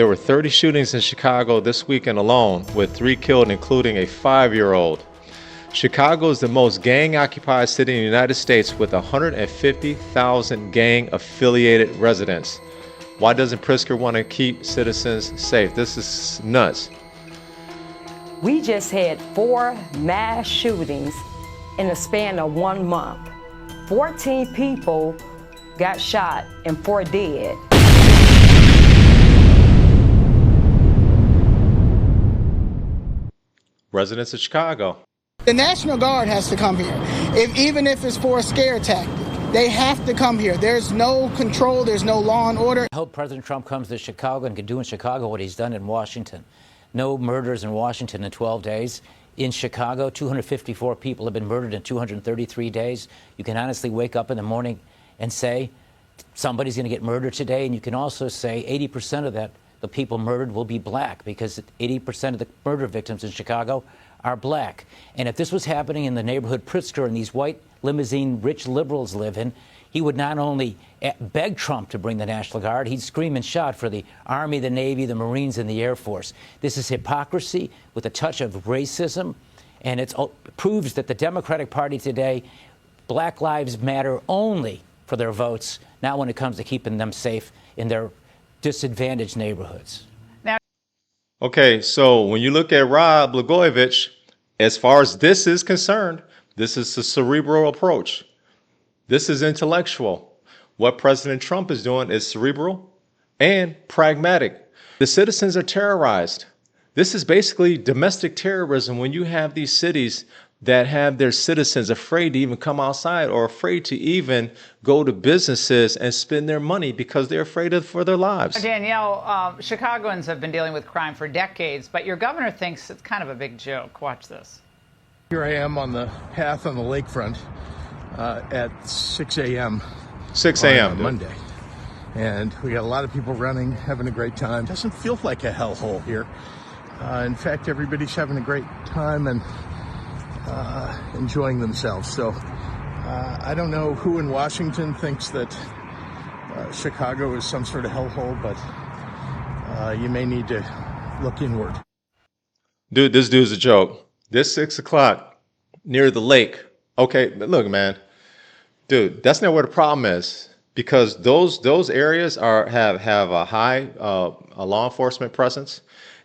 there were 30 shootings in Chicago this weekend alone, with 3 killed, including a 5-year-old. Chicago is the most gang-occupied city in the United States with 150,000 gang-affiliated residents. Why doesn't Pritzker want to keep citizens safe? This is nuts. We just had 4 mass shootings in the span of 1 month. 14 people got shot and 4 dead. Residents of Chicago. The National Guard has to come here, even if it's for a scare tactic. They have to come here. There's no control. There's no law and order. I hope President Trump comes to Chicago and can do in Chicago what he's done in Washington. No murders in Washington in 12 days. In Chicago, 254 people have been murdered in 233 days. You can honestly wake up in the morning and say, somebody's going to get murdered today. And you can also say 80% of that, the people murdered will be black, because 80% of the murder victims in Chicago are black. And if this was happening in the neighborhood Pritzker and these white limousine rich liberals live in, he would not only beg Trump to bring the National Guard, he'd scream and shout for the Army, the Navy, the Marines, and the Air Force. This is hypocrisy with a touch of racism, and it proves that the Democratic Party today, Black Lives Matter only for their votes, not when it comes to keeping them safe in their disadvantaged neighborhoods. Okay, so when you look at Rod Blagojevich, as far as this is concerned, this is a cerebral approach. This is intellectual. What President Trump is doing is cerebral and pragmatic. The citizens are terrorized. This is basically domestic terrorism when you have these cities that have their citizens afraid to even come outside or afraid to even go to businesses and spend their money because they're afraid for their lives. Danielle, Chicagoans have been dealing with crime for decades, but your governor thinks it's kind of a big joke. Watch this. Here I am on the path on the lakefront at 6 a.m. 6 a.m. Monday. And we got a lot of people running, having a great time. Doesn't feel like a hellhole here. In fact, everybody's having a great time and enjoying themselves. So I don't know who in Washington thinks that Chicago is some sort of hellhole, but you may need to look inward. Dude, this dude's a joke. This 6 o'clock near the lake. Okay, look, man. Dude, that's not where the problem is, because those areas have a high a law enforcement presence.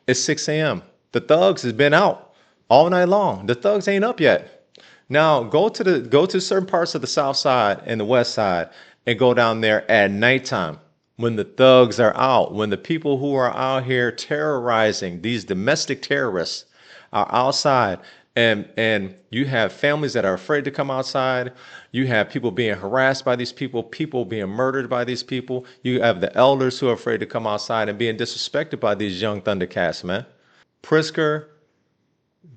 It's 6 a.m. The thugs has been out all night long. The thugs ain't up yet. Now go to certain parts of the south side and the west side and go down there at nighttime when the thugs are out, when the people who are out here terrorizing, these domestic terrorists, are outside, and you have families that are afraid to come outside. You have people being harassed by these people being murdered by these people. You have the elders who are afraid to come outside and being disrespected by these young Thundercats, man. Pritzker,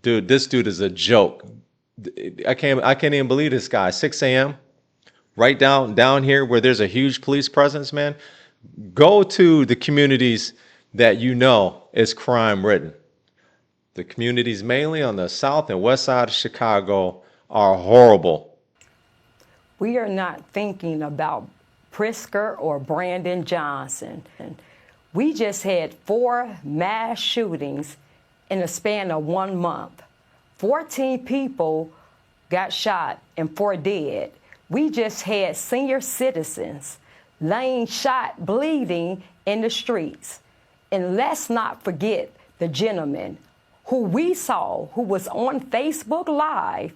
dude, this dude is a joke. I can't even believe this guy. 6 a.m. right down here where there's a huge police presence, man. Go to the communities that you know is crime ridden. The communities mainly on the south and west side of Chicago are horrible. We are not thinking about Pritzker or Brandon Johnson. We just had 4 mass shootings in the span of 1 month. 14 people got shot and 4 dead. We just had senior citizens laying shot, bleeding in the streets. And let's not forget the gentleman who we saw, who was on Facebook Live,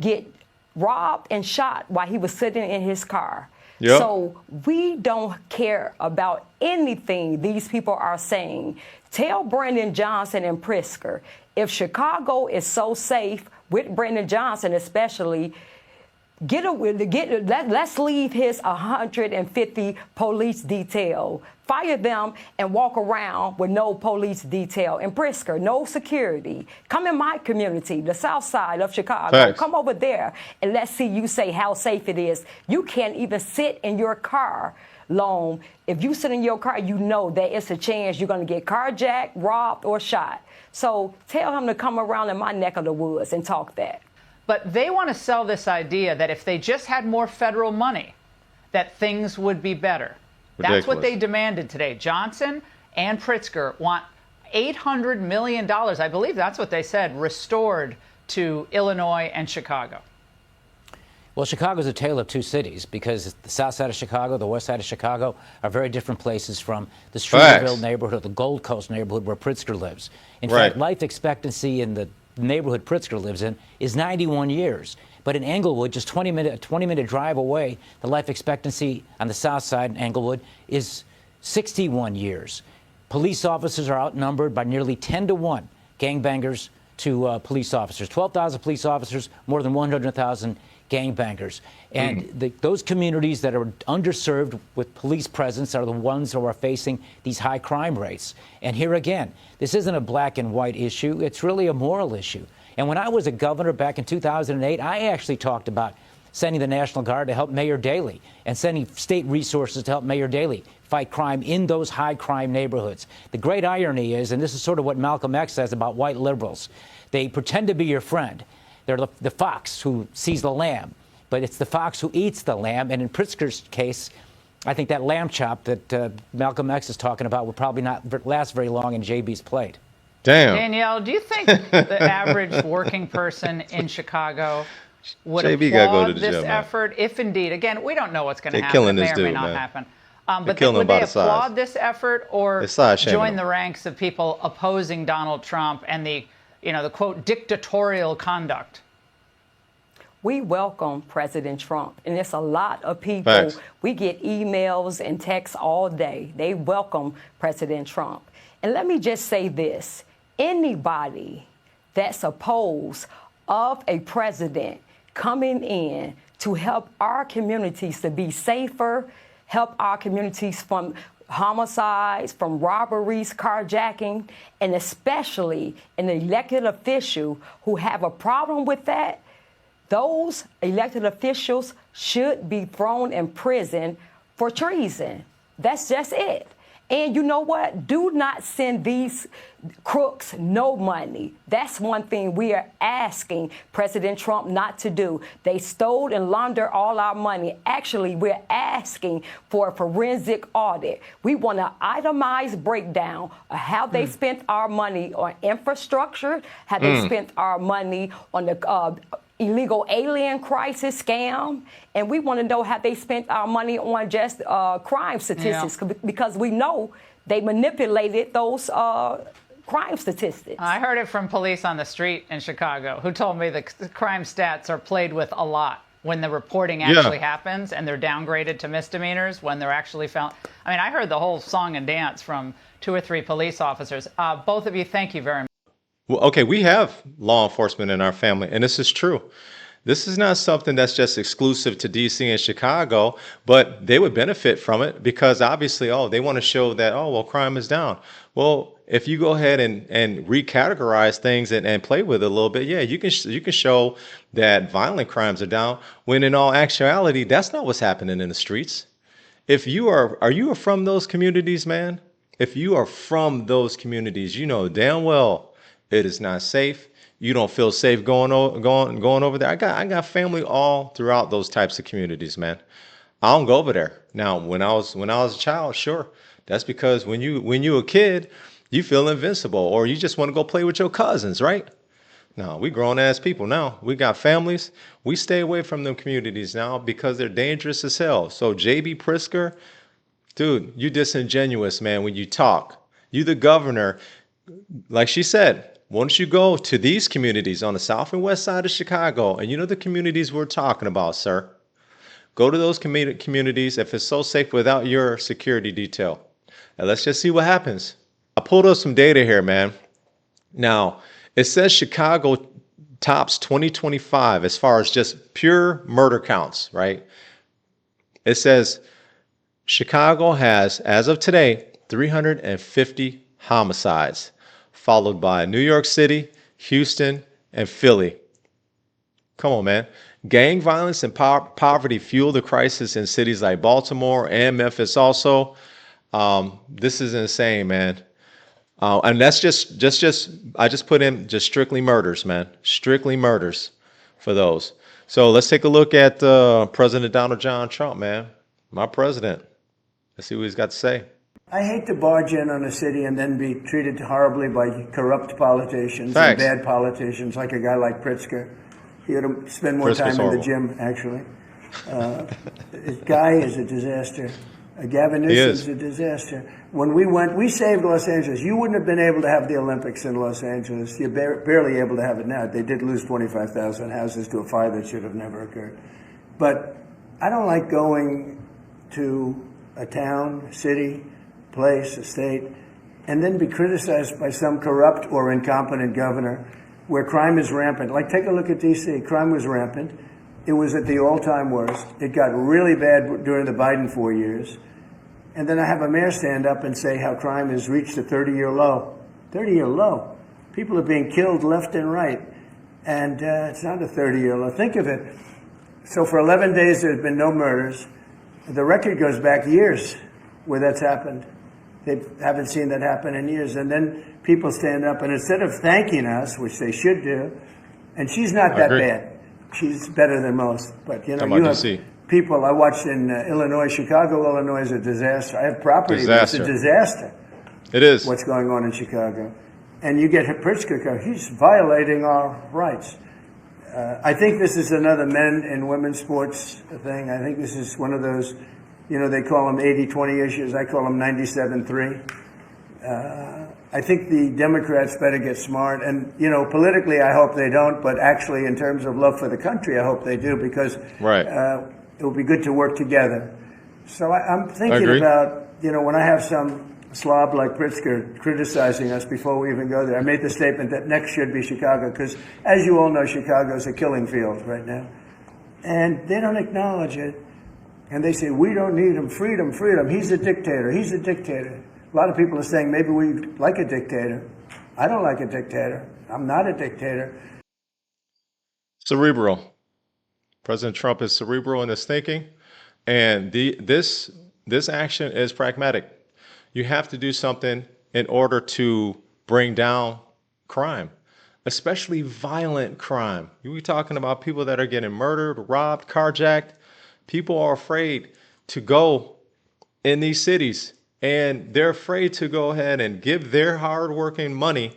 get robbed and shot while he was sitting in his car. Yep. So we don't care about anything these people are saying. Tell Brandon Johnson and Pritzker, if Chicago is so safe, with Brandon Johnson especially, let's leave his 150 police detail. Fire them and walk around with no police detail. And Pritzker, no security. Come in my community, the south side of Chicago. Thanks. Come over there and let's see you say how safe it is. You can't even sit in your car long. If you sit in your car, you know that it's a chance you're going to get carjacked, robbed, or shot. So tell him to come around in my neck of the woods and talk that. But they want to sell this idea that if they just had more federal money, that things would be better. Ridiculous. That's what they demanded today. Johnson and Pritzker want $800 million, I believe that's what they said, restored to Illinois and Chicago. Well, Chicago's a tale of two cities because the south side of Chicago, the west side of Chicago are very different places from the Streeterville neighborhood or the Gold Coast neighborhood where Pritzker lives. In fact, life expectancy in the neighborhood Pritzker lives in is 91 years. But in Englewood, just 20-minute drive away, the life expectancy on the south side in Englewood is 61 years. Police officers are outnumbered by nearly 10-to-1, gangbangers to police officers. 12,000 police officers, more than 100,000 gangbangers. And those communities that are underserved with police presence are the ones who are facing these high crime rates. And here again, this isn't a black and white issue. It's really a moral issue. And when I was a governor back in 2008, I actually talked about sending the National Guard to help Mayor Daley and sending state resources to help Mayor Daley fight crime in those high crime neighborhoods. The great irony is, and this is sort of what Malcolm X says about white liberals, they pretend to be your friend. They're the fox who sees the lamb, but it's the fox who eats the lamb. And in Pritzker's case, I think that lamb chop that Malcolm X is talking about will probably not last very long in JB's plate. Damn. Danielle, do you think the average working person in Chicago would JB gotta go to applaud the this jail, man. effort if indeed, again, we don't know what's going to They're happen. killing It may this or may dude, not man. happen. They're But killing him would by they the size. applaud this effort or They're size-shaming join him. the ranks of people opposing Donald Trump and the quote, dictatorial conduct? We welcome President Trump, and it's a lot of people. Facts. We get emails and texts all day. They welcome President Trump. And let me just say this. Anybody that's opposed of a president coming in to help our communities to be safer, help our communities from homicides, from robberies, carjacking, and especially an elected official who have a problem with that, those elected officials should be thrown in prison for treason. That's just it. And you know what? Do not send these crooks no money. That's one thing we are asking President Trump not to do. They stole and laundered all our money. Actually, we're asking for a forensic audit. We want an itemized breakdown of how they spent our money on infrastructure, how they spent our money on the illegal alien crisis scam, and we want to know how they spent our money on just crime statistics, because we know they manipulated those crime statistics. I heard it from police on the street in Chicago who told me the crime stats are played with a lot when the reporting actually happens, and they're downgraded to misdemeanors when they're actually found. I mean, I heard the whole song and dance from 2 or 3 police officers. Both of you, thank you very much. Well, okay, we have law enforcement in our family, and this is true. This is not something that's just exclusive to DC and Chicago, but they would benefit from it because obviously, they want to show that, crime is down. Well, if you go ahead and recategorize things and play with it a little bit, you can show that violent crimes are down, when in all actuality, that's not what's happening in the streets. If you are you from those communities, man? If you are from those communities, you know damn well it is not safe. You don't feel safe going over there. I got family all throughout those types of communities, man. I don't go over there. Now, when I was a child, sure. That's because when you a kid, you feel invincible, or you just want to go play with your cousins, right? No, we grown ass people now. We got families. We stay away from them communities now because they're dangerous as hell. So JB Pritzker, dude, you disingenuous, man, when you talk. You the governor, like she said, once you go to these communities on the south and west side of Chicago, and you know the communities we're talking about, sir, go to those communities if it's so safe without your security detail. And let's just see what happens. I pulled up some data here, man. Now, it says Chicago tops 2025 as far as just pure murder counts, right? It says Chicago has, as of today, 350 homicides, followed by New York City, Houston, and Philly. Come on, man. Gang violence and poverty fuel the crisis in cities like Baltimore and Memphis also. This is insane, man. And that's I just put in just strictly murders, man. Strictly murders for those. So let's take a look at President Donald John Trump, man. My president. Let's see what he's got to say. I hate to barge in on a city and then be treated horribly by corrupt politicians Facts. and bad politicians, like a guy like Pritzker. He ought to spend more Pritzker's time in horrible. the gym, actually. This guy is a disaster. Gavin He Newsom's is. a disaster. When we went, we saved Los Angeles. You wouldn't have been able to have the Olympics in Los Angeles. You're barely able to have it now. They did lose 25,000 houses to a fire that should have never occurred. But I don't like going to a town, city, place, a state, and then be criticized by some corrupt or incompetent governor where crime is rampant. Like, take a look at D.C. Crime was rampant. It was at the all-time worst. It got really bad during the Biden 4 years. And then I have a mayor stand up and say how crime has reached a 30-year low. 30-year low. People are being killed left and right. And it's not a 30-year low. Think of it. So for 11 days, there's been no murders. The record goes back years where that's happened. They haven't seen that happen in years. And then people stand up, and instead of thanking us, which they should do, and she's not that agree. bad. She's better than most. But, you know, Talking you about have DC. people, I watched in Illinois, Chicago, Illinois is a disaster. I have property, but it's a disaster It is. what's going on in Chicago. And you get Pritzker, he's violating our rights. I think this is another men and women's sports thing. I think this is one of those, you know, they call them 80-20 issues. I call them 97-3. I think the Democrats better get smart. And, you know, politically, I hope they don't. But actually, in terms of love for the country, I hope they do, because Right. it will be good to work together. So I'm thinking agree. about, you know, when I have some slob like Pritzker criticizing us before we even go there, I made the statement that next should be Chicago, because as you all know, Chicago's a killing field right now. And they don't acknowledge it. And they say, we don't need him, freedom, freedom. He's a dictator, he's a dictator. A lot of people are saying maybe we like a dictator. I don't like a dictator. I'm not a dictator. Cerebral. President Trump is cerebral in his thinking, and this action is pragmatic. You have to do something in order to bring down crime, especially violent crime. You're talking about people that are getting murdered, robbed, carjacked. People are afraid to go in these cities, and they're afraid to go ahead and give their hardworking money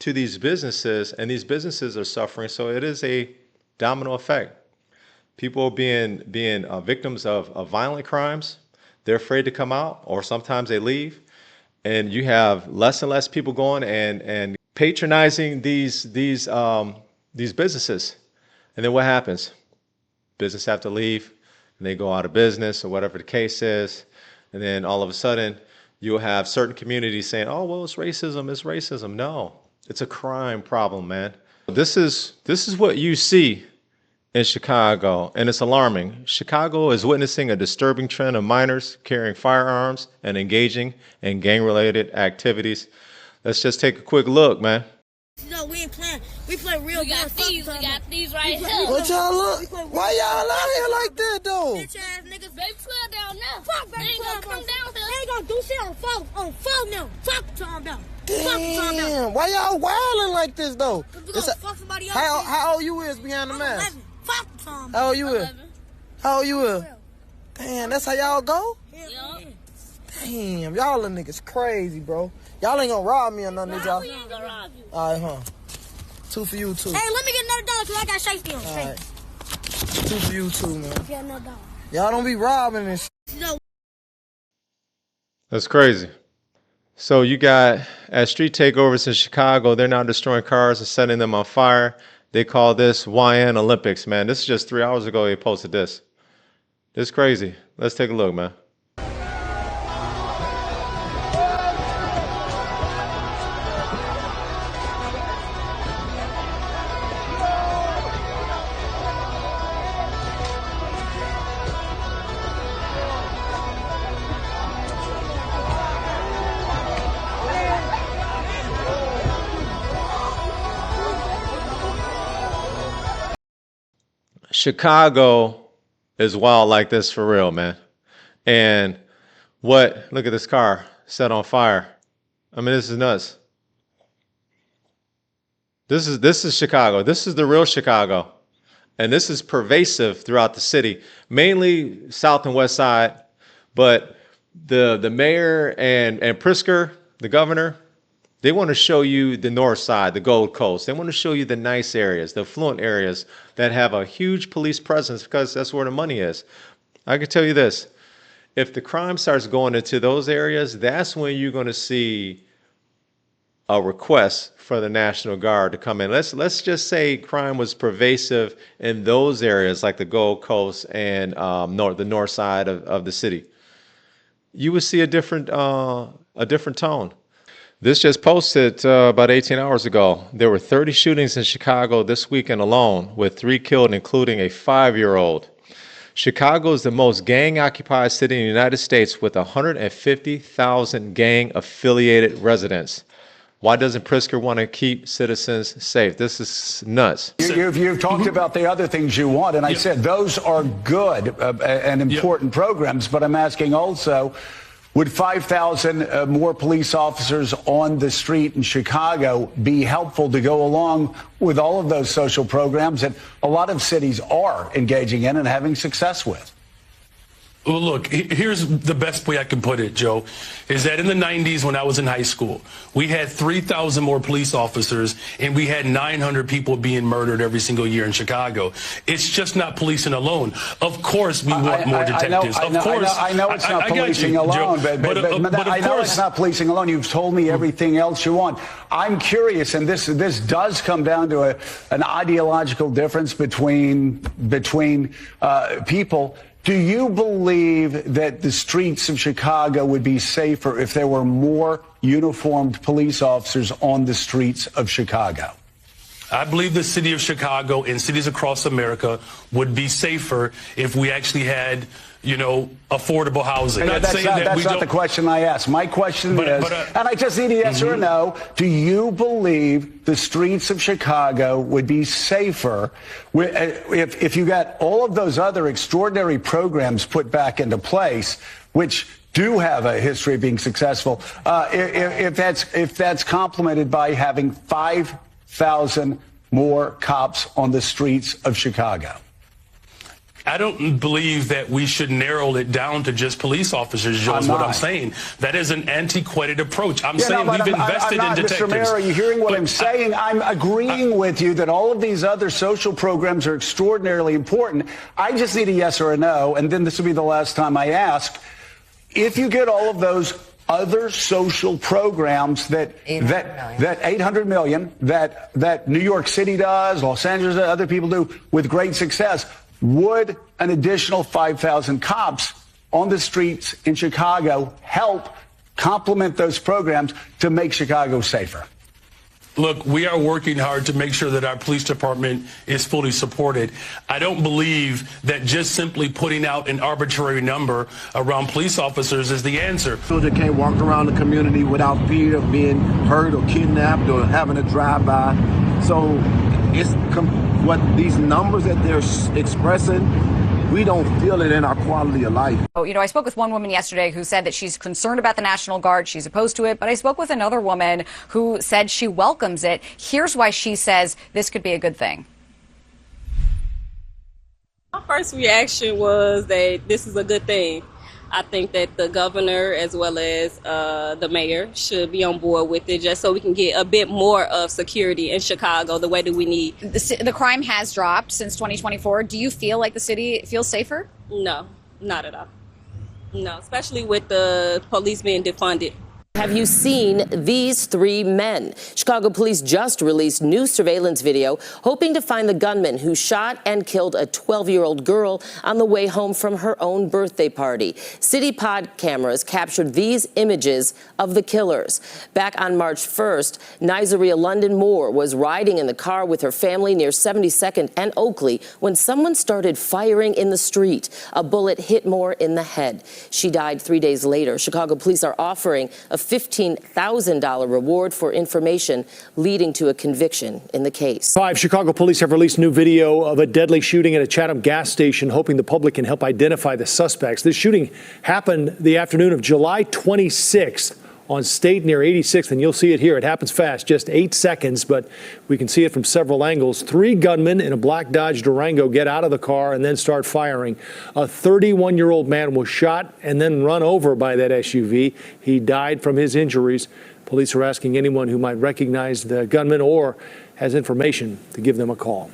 to these businesses, and these businesses are suffering. So it is a domino effect. People being victims of violent crimes. They're afraid to come out, or sometimes they leave, and you have less and less people going and patronizing these businesses. And then what happens? Business have to leave, and they go out of business, or whatever the case is. And then all of a sudden, you'll have certain communities saying, "Oh, well, it's racism. It's racism." No, it's a crime problem, man. This is what you see in Chicago, and it's alarming. Chicago is witnessing a disturbing trend of minors carrying firearms and engaging in gang-related activities. Let's just take a quick look, man. No, we ain't playing. We play real We got thieves. We got thieves right here. What y'all look? Why y'all out here like that, though? Bitch ass niggas. Baby 12 down now. Fuck They ain't gonna come down here. They ain't gonna do shit on phone now. Fuck you talking about. Fuck you talking about. Damn, why y'all wilding like this, though? Cause we gonna fuck somebody else. How old you is behind the I'm mask? 11. Fuck you talking about. How old you is? 11. How old you is? Damn, that's how y'all go? Yeah. Damn, y'all little niggas crazy, bro. Y'all ain't gonna rob me or nothing, is y'all? We ain't gonna rob you. Alright, huh? 2 for you, too. Hey, let me get another dollar because I got safety on. Alright. 2 for you, too, man. Get another dollar. Y'all don't be robbing and shit. No. That's crazy. So you got, at street takeovers in Chicago, they're now destroying cars and setting them on fire. They call this YN Olympics, man. This is just 3 hours ago they posted this. This is crazy. Let's take a look, man. Chicago is wild like this for real, man. And look at this car set on fire. I mean, this is nuts. This is Chicago. This is the real Chicago. And this is pervasive throughout the city, mainly south and west side. But the mayor and Pritzker, the governor, they want to show you the north side, the Gold Coast. They want to show you the nice areas, the affluent areas that have a huge police presence because that's where the money is. I can tell you this. If the crime starts going into those areas, that's when you're going to see a request for the National Guard to come in. Let's just say crime was pervasive in those areas like the Gold Coast and the north side of the city. You would see a different tone. This just posted about 18 hours ago. There were 30 shootings in Chicago this weekend alone, with 3 killed, including a 5-year-old. Chicago is the most gang-occupied city in the United States with 150,000 gang-affiliated residents. Why doesn't Pritzker want to keep citizens safe? This is nuts. You've talked about the other things you want, and I said those are good and important programs, but I'm asking also, would 5,000 more police officers on the street in Chicago be helpful to go along with all of those social programs that a lot of cities are engaging in and having success with? Well, look, here's the best way I can put it, Joe, is that in the 90s when I was in high school, we had 3,000 more police officers and we had 900 people being murdered every single year in Chicago. It's just not policing alone. Of course, we want more detectives. I know it's not policing alone, but I know it's not policing alone. You've told me everything else you want. I'm curious, and this does come down to an ideological difference between people. Do you believe that the streets of Chicago would be safer if there were more uniformed police officers on the streets of Chicago? I believe the city of Chicago and cities across America would be safer if we actually had, affordable housing. That's not the question I asked. My question is, and I just need a yes or a no, do you believe the streets of Chicago would be safer if you got all of those other extraordinary programs put back into place, which do have a history of being successful, if that's complemented by having 5,000 more cops on the streets of Chicago? I don't believe that we should narrow it down to just police officers, Joe, is what I'm saying. That is an antiquated approach. I'm saying we've invested in detectives. Mr. Mayor, are you hearing what I'm saying? I'm agreeing with you that all of these other social programs are extraordinarily important. I just need a yes or a no, and then this will be the last time I ask. If you get all of those other social programs that 800 million that New York City does, Los Angeles, other people do with great success, would an additional 5,000 cops on the streets in Chicago help complement those programs to make Chicago safer? Look, we are working hard to make sure that our police department is fully supported. I don't believe that just simply putting out an arbitrary number around police officers is the answer. Children can't walk around the community without fear of being hurt or kidnapped or having a drive-by. So it's what these numbers that they're expressing, we don't feel it in our quality of life. I spoke with one woman yesterday who said that she's concerned about the National Guard. She's opposed to it. But I spoke with another woman who said she welcomes it. Here's why she says this could be a good thing. My first reaction was that this is a good thing. I think that the governor as well as the mayor should be on board with it just so we can get a bit more of security in Chicago the way that we need. The crime has dropped since 2024. Do you feel like the city feels safer? No, not at all. No, especially with the police being defunded. Have you seen these 3 men? Chicago police just released new surveillance video hoping to find the gunman who shot and killed a 12-year-old girl on the way home from her own birthday party. City pod cameras captured these images of the killers. Back on March 1st, Nizaria London Moore was riding in the car with her family near 72nd and Oakley when someone started firing in the street. A bullet hit Moore in the head. She died 3 days later. Chicago police are offering a $15,000 reward for information leading to a conviction in the case. 5 Chicago police have released new video of a deadly shooting at a Chatham gas station, hoping the public can help identify the suspects. This shooting happened the afternoon of July 26th on State near 86th, and you'll see it here. It happens fast, just 8 seconds, but we can see it from several angles. 3 gunmen in a black Dodge Durango get out of the car and then start firing. A 31-year-old man was shot and then run over by that SUV. He died from his injuries. Police are asking anyone who might recognize the gunman or has information to give them a call.